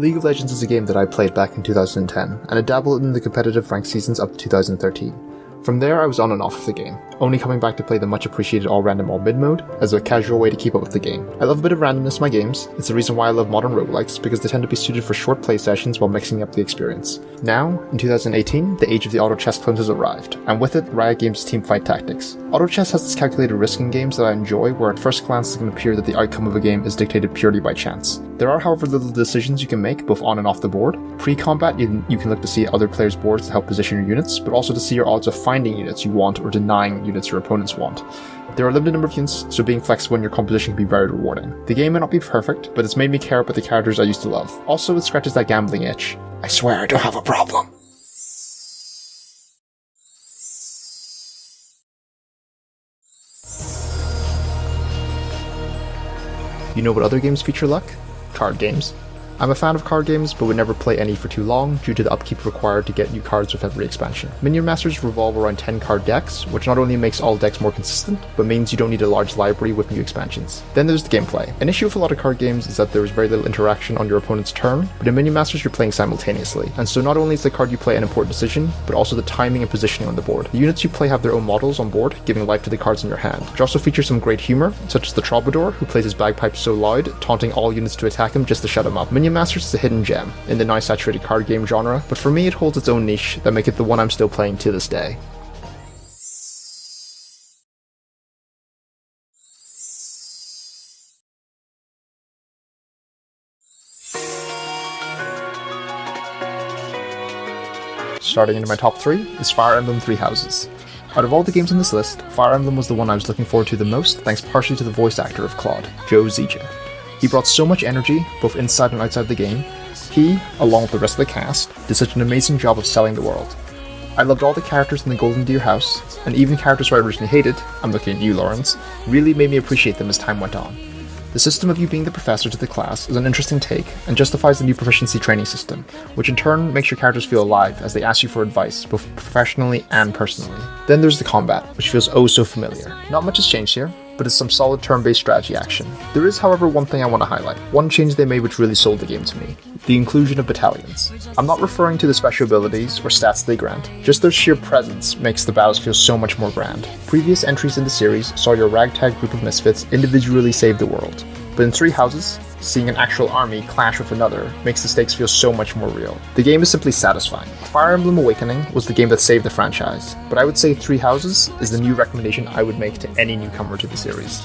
League of Legends is a game that I played back in 2010, and I dabbled in the competitive ranked seasons up to 2013. From there, I was on and off of the game, only coming back to play the much appreciated all random all mid mode as a casual way to keep up with the game. I love a bit of randomness in my games. It's the reason why I love modern roguelikes, because they tend to be suited for short play sessions while mixing up the experience. Now, in 2018, the age of the auto chess clones has arrived, and with it, Riot Games' teamfight tactics. Auto chess has this calculated risk in games that I enjoy, where at first glance it can appear that the outcome of a game is dictated purely by chance. There are, however, little decisions you can make, both on and off the board. Pre-combat, you can look to see other players' boards to help position your units, but also to see your odds of finding units you want or denying units your opponents want. There are a limited number of units, so being flexible in your composition can be very rewarding. The game may not be perfect, but it's made me care about the characters I used to love. Also, it scratches that gambling itch. I swear I don't have a problem. You know what other games feature luck? Card games. I'm a fan of card games, but would never play any for too long due to the upkeep required to get new cards with every expansion. Minion Masters revolve around 10 card decks, which not only makes all decks more consistent, but means you don't need a large library with new expansions. Then there's the gameplay. An issue with a lot of card games is that there is very little interaction on your opponent's turn, but in Minion Masters you're playing simultaneously, and so not only is the card you play an important decision, but also the timing and positioning on the board. The units you play have their own models on board, giving life to the cards in your hand, which also features some great humor, such as the Troubadour, who plays his bagpipes so loud, taunting all units to attack him just to shut him up. Minion Masters is a hidden gem in the now saturated card game genre, but for me it holds its own niche that make it the one I'm still playing to this day. Starting into my top 3 is Fire Emblem Three Houses. Out of all the games on this list, Fire Emblem was the one I was looking forward to the most, thanks partially to the voice actor of Claude, Joe Zija. He brought so much energy, both inside and outside the game. He, along with the rest of the cast, did such an amazing job of selling the world. I loved all the characters in the Golden Deer house, and even characters who I originally hated, I'm looking at you Lawrence, really made me appreciate them as time went on. The system of you being the professor to the class is an interesting take, and justifies the new proficiency training system, which in turn makes your characters feel alive as they ask you for advice, both professionally and personally. Then there's the combat, which feels oh so familiar. Not much has changed here, but it's some solid turn-based strategy action. There is, however, one thing I want to highlight. One change they made which really sold the game to me. The inclusion of battalions. I'm not referring to the special abilities or stats they grant, just their sheer presence makes the battles feel so much more grand. Previous entries in the series saw your ragtag group of misfits individually save the world, but in Three Houses, seeing an actual army clash with another makes the stakes feel so much more real. The game is simply satisfying. Fire Emblem Awakening was the game that saved the franchise, but I would say Three Houses is the new recommendation I would make to any newcomer to the series.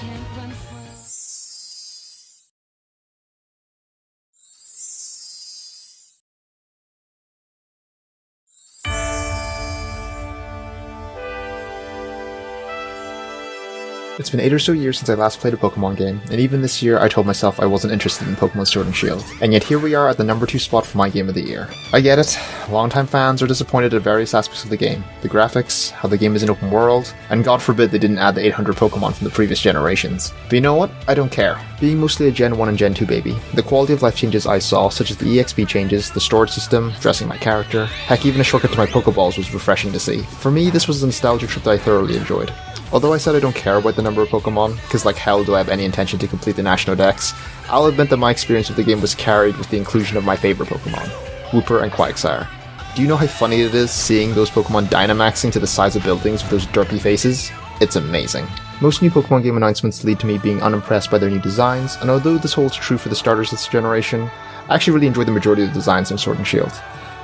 It's been 8 or so years since I last played a Pokemon game, and even this year I told myself I wasn't interested in Pokemon Sword and Shield. And yet here we are at the number 2 spot for my game of the year. I get it, longtime fans are disappointed at various aspects of the game. The graphics, how the game is an open world, and God forbid they didn't add the 800 Pokemon from the previous generations. But you know what? I don't care. Being mostly a Gen 1 and Gen 2 baby, the quality of life changes I saw, such as the EXP changes, the storage system, dressing my character, heck even a shortcut to my Pokeballs was refreshing to see. For me, this was a nostalgia trip that I thoroughly enjoyed. Although I said I don't care about the number of Pokemon, because like hell do I have any intention to complete the National Dex, I'll admit that my experience with the game was carried with the inclusion of my favourite Pokemon, Wooper and Quagsire. Do you know how funny it is seeing those Pokemon Dynamaxing to the size of buildings with those derpy faces? It's amazing. Most new Pokemon game announcements lead to me being unimpressed by their new designs, and although this holds true for the starters this generation, I actually really enjoy the majority of the designs in Sword and Shield.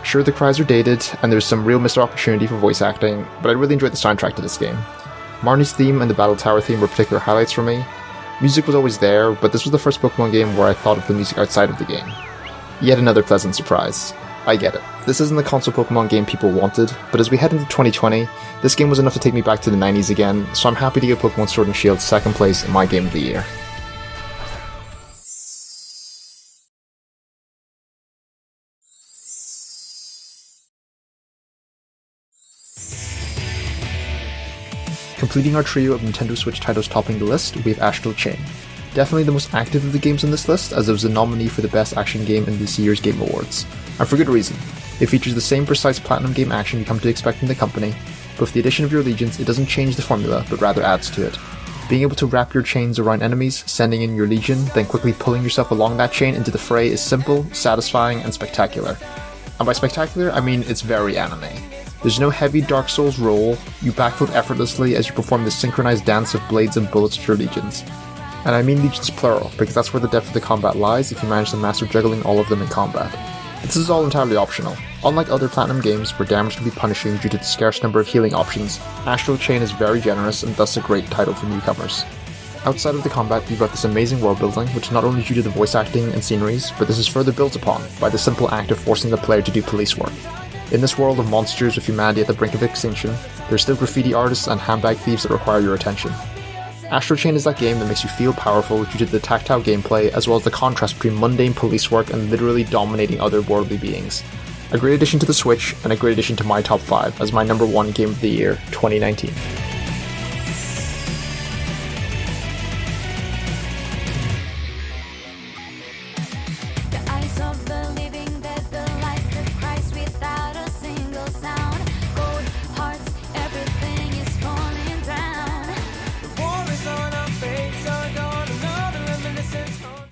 Sure, the cries are dated, and there's some real missed opportunity for voice acting, but I really enjoyed the soundtrack to this game. Marnie's theme and the Battle Tower theme were particular highlights for me. Music was always there, but this was the first Pokemon game where I thought of the music outside of the game. Yet another pleasant surprise. I get it. This isn't the console Pokemon game people wanted, but as we head into 2020, this game was enough to take me back to the 90s again, so I'm happy to give Pokemon Sword and Shield second place in my game of the year. Completing our trio of Nintendo Switch titles topping the list, we have Astral Chain. Definitely the most active of the games on this list, as it was the nominee for the best action game in this year's Game Awards. And for good reason. It features the same precise platinum game action you come to expect from the company, but with the addition of your allegiance, it doesn't change the formula, but rather adds to it. Being able to wrap your chains around enemies, sending in your legion, then quickly pulling yourself along that chain into the fray is simple, satisfying, and spectacular. And by spectacular, I mean it's very anime. There's no heavy Dark Souls roll, you backflip effortlessly as you perform the synchronized dance of blades and bullets to your legions. And I mean legions plural, because that's where the depth of the combat lies if you manage to master juggling all of them in combat. This is all entirely optional. Unlike other Platinum games where damage can be punishing due to the scarce number of healing options, Astral Chain is very generous and thus a great title for newcomers. Outside of the combat, you've got this amazing world building, which is not only due to the voice acting and sceneries, but this is further built upon by the simple act of forcing the player to do police work. In this world of monsters with humanity at the brink of extinction, there's still graffiti artists and handbag thieves that require your attention. Astral Chain is that game that makes you feel powerful due to the tactile gameplay as well as the contrast between mundane police work and literally dominating otherworldly beings. A great addition to the Switch, and a great addition to my top 5 as my number 1 game of the year, 2019.